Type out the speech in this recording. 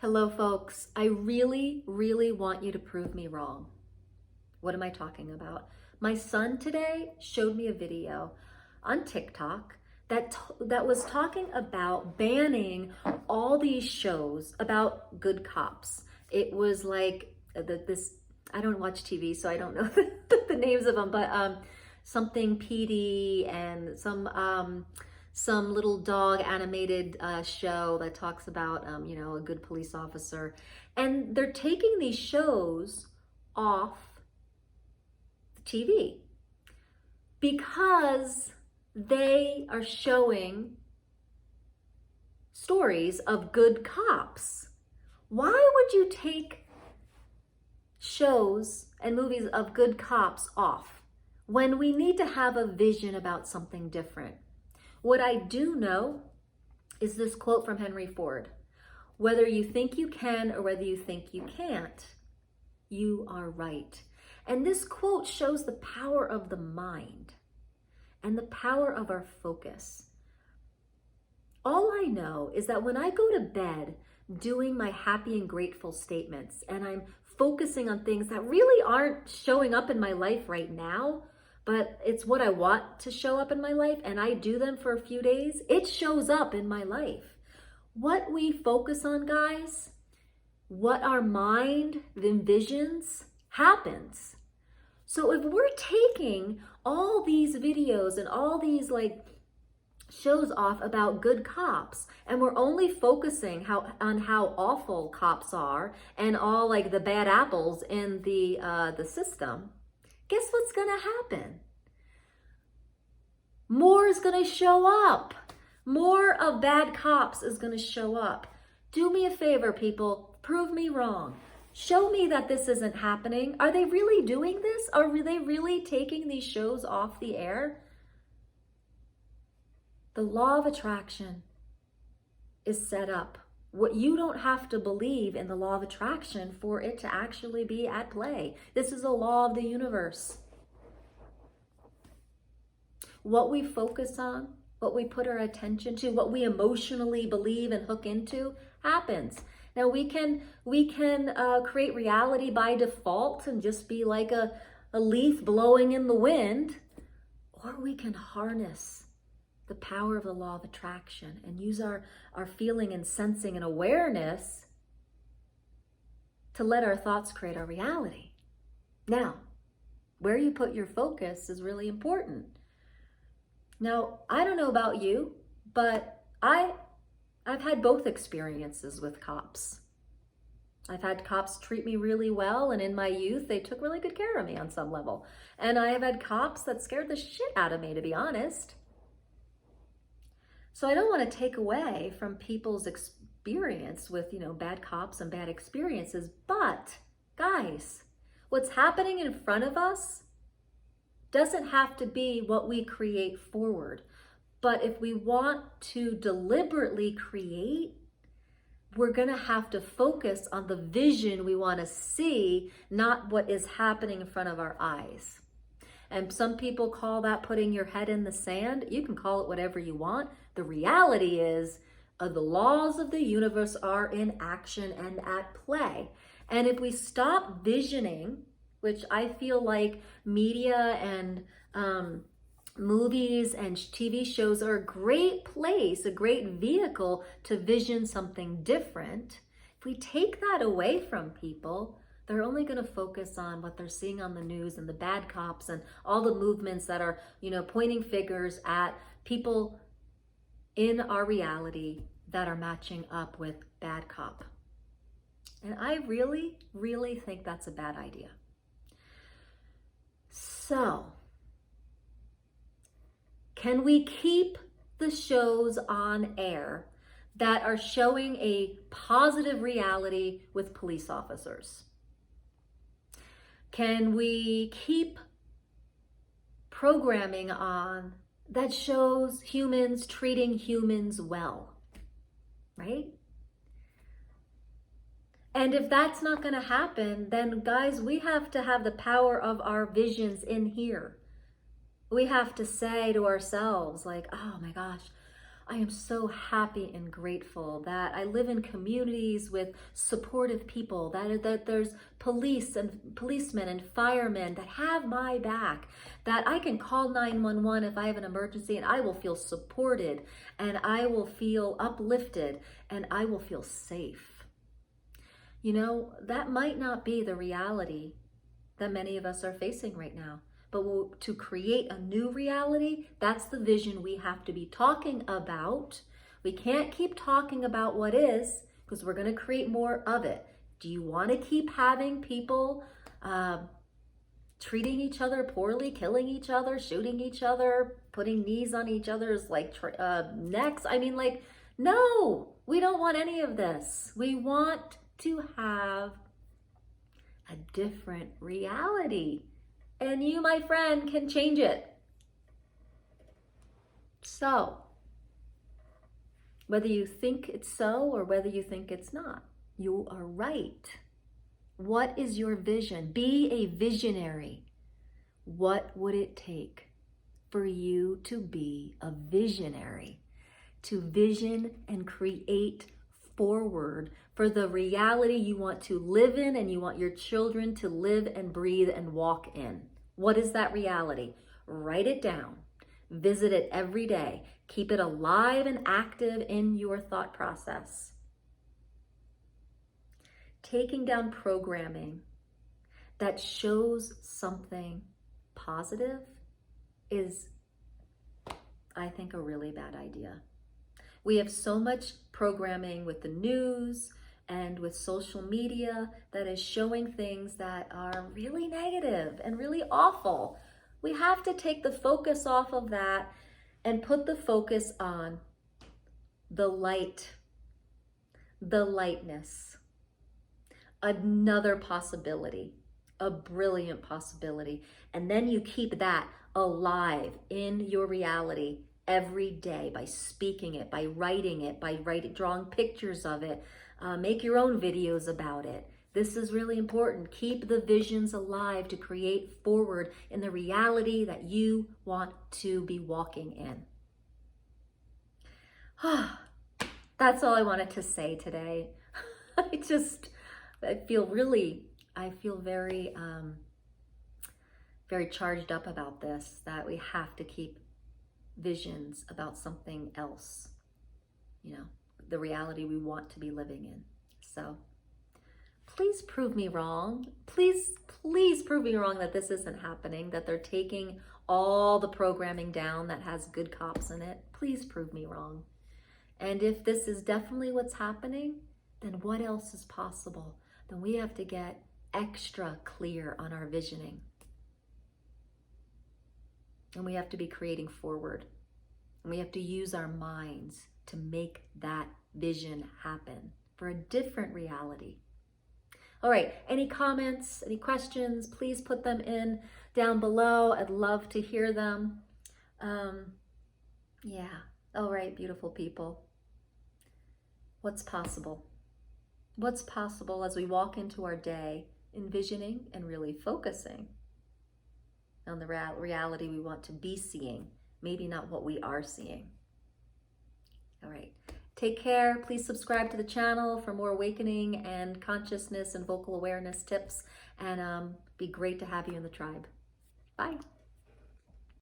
Hello, folks. I really, really want you to prove me wrong. What am I talking about? My son today showed me a video on TikTok that was talking about banning all these shows about good cops. It was like this. I don't watch TV, so I don't know the names of them, but something PD and some little dog animated show that talks about, a good police officer. And they're taking these shows off the TV because they are showing stories of good cops. Why would you take shows and movies of good cops off when we need to have a vision about something different? What I do know is this quote from Henry Ford: whether you think you can or whether you think you can't, you are right. And this quote shows the power of the mind and the power of our focus. All I know is that when I go to bed doing my happy and grateful statements and I'm focusing on things that really aren't showing up in my life right now, but it's what I want to show up in my life, and I do them for a few days, it shows up in my life. What we focus on, guys, what our mind envisions, happens. So if we're taking all these videos and all these shows off about good cops, and we're only focusing on how awful cops are and all the bad apples in the system, guess what's gonna happen? More is gonna show up. More of bad cops is gonna show up. Do me a favor, people. Prove me wrong. Show me that this isn't happening. Are they really doing this? Are they really taking these shows off the air? The law of attraction is set up. What you don't have to believe in the law of attraction for it to actually be at play. This is a law of the universe. What we focus on, what we put our attention to, what we emotionally believe and hook into happens. Now we can create reality by default and just be like a leaf blowing in the wind, or we can harness the power of the law of attraction and use our feeling and sensing and awareness to let our thoughts create our reality. Now, where you put your focus is really important. Now, I don't know about you, but I've had both experiences with cops. I've had cops treat me really well, and in my youth, they took really good care of me on some level. And I have had cops that scared the shit out of me, to be honest. So I don't want to take away from people's experience with, bad cops and bad experiences. But guys, what's happening in front of us doesn't have to be what we create forward. But if we want to deliberately create, we're going to have to focus on the vision we want to see, not what is happening in front of our eyes. And some people call that putting your head in the sand. You can call it whatever you want. The reality is, the laws of the universe are in action and at play. And if we stop visioning, which I feel like media and movies and TV shows are a great place, a great vehicle to vision something different. If we take that away from people, they're only going to focus on what they're seeing on the news and the bad cops and all the movements that are, pointing fingers at people in our reality that are matching up with bad cop. And I really, really think that's a bad idea. So, can we keep the shows on air that are showing a positive reality with police officers? Can we keep programming on that shows humans treating humans well, right? And if that's not going to happen, then guys, we have to have the power of our visions in here. We have to say to ourselves oh my gosh, I am so happy and grateful that I live in communities with supportive people, that there's policemen and firemen that have my back, that I can call 911 if I have an emergency and I will feel supported and I will feel uplifted and I will feel safe. You know, that might not be the reality that many of us are facing right now. But to create a new reality, that's the vision we have to be talking about. We can't keep talking about what is, because we're going to create more of it. Do you want to keep having people treating each other poorly, killing each other, shooting each other, putting knees on each other's necks? I mean, no, we don't want any of this. We want to have a different reality. And you, my friend, can change it. So, whether you think it's so or whether you think it's not, you are right. What is your vision? Be a visionary. What would it take for you to be a visionary? To vision and create forward for the reality you want to live in and you want your children to live and breathe and walk in. What is that reality? Write it down. Visit it every day. Keep it alive and active in your thought process. Taking down programming that shows something positive is, I think, a really bad idea. We have so much programming with the news and with social media that is showing things that are really negative and really awful. We have to take the focus off of that and put the focus on the light, the lightness, another possibility, a brilliant possibility. And then you keep that alive in your reality every day by speaking it, by writing it, drawing pictures of it. Make your own videos about it. This is really important. Keep the visions alive to create forward in the reality that you want to be walking in. That's all I wanted to say today. I feel very, very charged up about this, that we have to keep visions about something else, the reality we want to be living in. So please prove me wrong. Please prove me wrong that this isn't happening, that they're taking all the programming down that has good cops in it. Please prove me wrong. And if this is definitely what's happening, then what else is possible? Then we have to get extra clear on our visioning. And we have to be creating forward. And we have to use our minds to make that vision happen for a different reality. All right, any comments, any questions, please put them in down below. I'd love to hear them. Yeah, all right, beautiful people. What's possible? What's possible as we walk into our day, envisioning and really focusing on the reality we want to be seeing, maybe not what we are seeing. All right, take care. Please subscribe to the channel for more awakening and consciousness and vocal awareness tips, and be great to have you in the tribe. Bye.